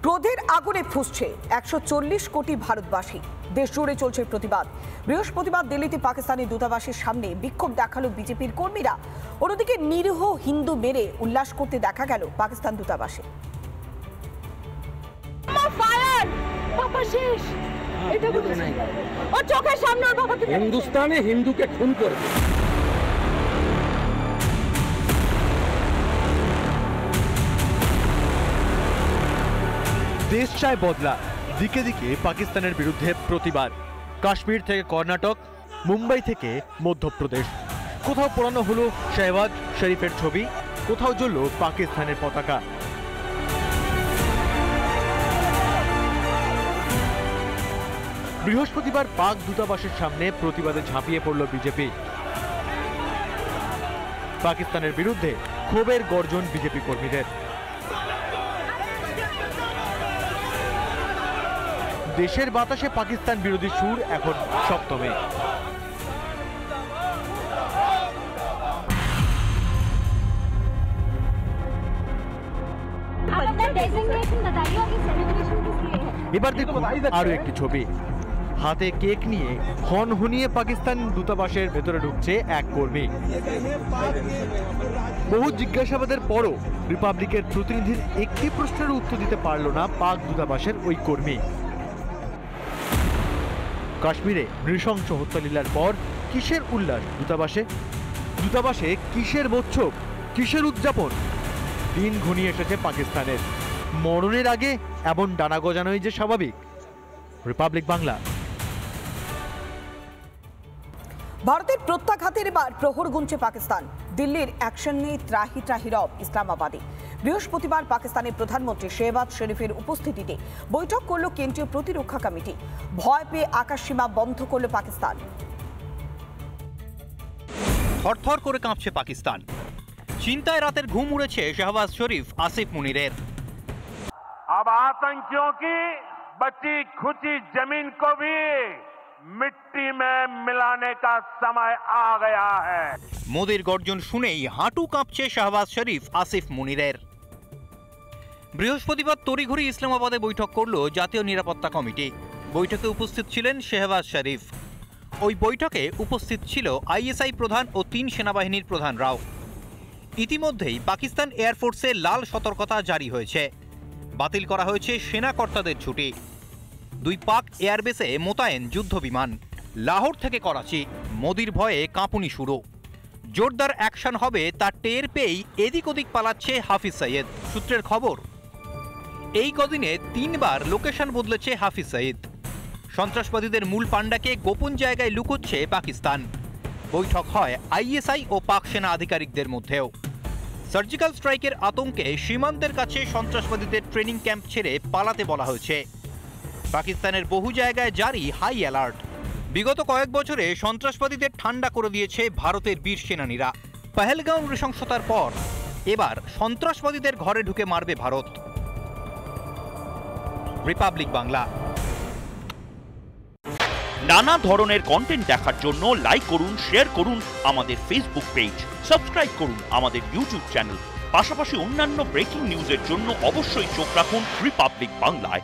ক্রোধের আগুনে ফুঁসছে 140 কোটি ভারতবাসী। দেশ জুড়ে চলছে প্রতিবাদ। বৃহস্পতিবার দিল্লিতে পাকিস্তানি দূতাবাসের সামনে বিক্ষোভ দেখালো বিজেপির কর্মীরা। অন্যদিকে নিরীহ হিন্দু মেরে উল্লাস করতে দেখা গেল পাকিস্তান দূতাবাসে। হিন্দুস্তানে হিন্দুকে খুন করবে। দেশ চায় বদলা, দিকে দিকে পাকিস্তানের বিরুদ্ধে প্রতিবাদ। কাশ্মীর থেকে কর্ণাটক, মুম্বাই থেকে মধ্যপ্রদেশ, কোথাও পোড়ানো হলো শেহবাজ শরীফের ছবি, কোথাও জ্বলল পাকিস্তানের পতাকা। বৃহস্পতিবার পাক দূতাবাসের সামনে প্রতিবাদে ঝাঁপিয়ে পড়ল বিজেপি। পাকিস্তানের বিরুদ্ধে ক্ষোভের গর্জন বিজেপি কর্মীদের। দেশের বাতাসে পাকিস্তান বিরোধী সুর এখন সপ্তমে। এবার দেখুন আরো একটি ছবি। হাতে কেক নিয়ে হনহনিয়ে পাকিস্তান দূতাবাসের ভেতরে ঢুকছে এক কর্মী। বহু জিজ্ঞাসাবাদের পরও রিপাবলিকের প্রতিনিধির একটি প্রশ্নের উত্তর দিতে পারল না পাক দূতাবাসের ওই কর্মী। কাশ্মীরে নৃশংস হত্যালীলার পর কিসের উল্লাস দূতাবাসে? দূতাবাসে কিসের মোৎসব, কিসের উদযাপন? দিন ঘনিয়ে এসেছে পাকিস্তানের। মরণের আগে এমন ডানা গজানোই যে স্বাভাবিক। রিপাবলিক বাংলা। ভারতের প্রত্যাঘাতের এবার প্রহর গুনছে পাকিস্তান। দিল্লির অ্যাকশন নিয়ে ত্রাহি ত্রাহি রব ইসলামাবাদে। বৃহস্পতিবার পাকিস্তানের প্রধানমন্ত্রী শেহবাজ শরীফের উপস্থিতিতে বৈঠক করল কেন্দ্রীয় প্রতিরক্ষা কমিটি। ভয় পেয়ে আকাশসীমা বন্ধ করল পাকিস্তান। থরথর করে কাঁপছে পাকিস্তান। চিন্তায় রাতের ঘুম উড়েছে শাহবাজ শরীফ আসিফ মুনিরের। अब आतंकियों की बची खुची जमीन को भी मिट्टी में मिलाने का समय आ गया है। মোদির গর্জন শুনেই হাঁটু কাঁপছে শাহবাজ শরীফ আসিফ মুনিরের। বৃহস্পতিবার তড়িঘড়ি ইসলামাবাদে বৈঠক করল জাতীয় নিরাপত্তা কমিটি। বৈঠকে উপস্থিত ছিলেন শেহবাজ শরীফ। ওই বৈঠকে উপস্থিত ছিল আইএসআই প্রধান ও 3 সেনাবাহিনীর প্রধানরাও। ইতিমধ্যেই পাকিস্তান এয়ারফোর্সে লাল সতর্কতা জারি হয়েছে। বাতিল করা হয়েছে সেনা কর্তাদের ছুটি। 2 পাক এয়ারবেসে মোতায়েন যুদ্ধ বিমান। লাহোর থেকে করাচি, মোদির ভয়ে কাঁপুনি শুরু। জোরদার অ্যাকশন হবে তা টের পেয়েই এদিক ওদিক পালাচ্ছে হাফিজ সঈদ। সূত্রের খবর, এই কদিনে 3 বার লোকেশন বদলেছে হাফিজ সঈদ। সন্ত্রাসবাদীদের মূল পাণ্ডাকে গোপন জায়গায় লুকোচ্ছে পাকিস্তান। বৈঠক হয় আইএসআই ও পাক সেনা আধিকারিকদের মধ্যেও। সার্জিক্যাল স্ট্রাইকের আতঙ্কে সীমান্তের কাছে সন্ত্রাসবাদীদের ট্রেনিং ক্যাম্প ছেড়ে পালাতে বলা হয়েছে। পাকিস্তানের বহু জায়গায় জারি হাই অ্যালার্ট। বিগত কয়েক বছরে সন্ত্রাসবাদীদের ঠান্ডা করে দিয়েছে ভারতের বীর সেনানীরা। পহেলগাঁও নৃশংসতার পর এবার সন্ত্রাসবাদীদের ঘরে ঢুকে মারবে ভারত। রিপাবলিক বাংলা। নানা ধরনের কন্টেন্ট দেখার জন্য লাইক করুন, শেয়ার করুন আমাদের ফেসবুক পেজ, সাবস্ক্রাইব করুন আমাদের ইউটিউব চ্যানেল। পাশাপাশি অন্যান্য ব্রেকিং নিউজের জন্য অবশ্যই চোখ রাখুন রিপাবলিক বাংলায়।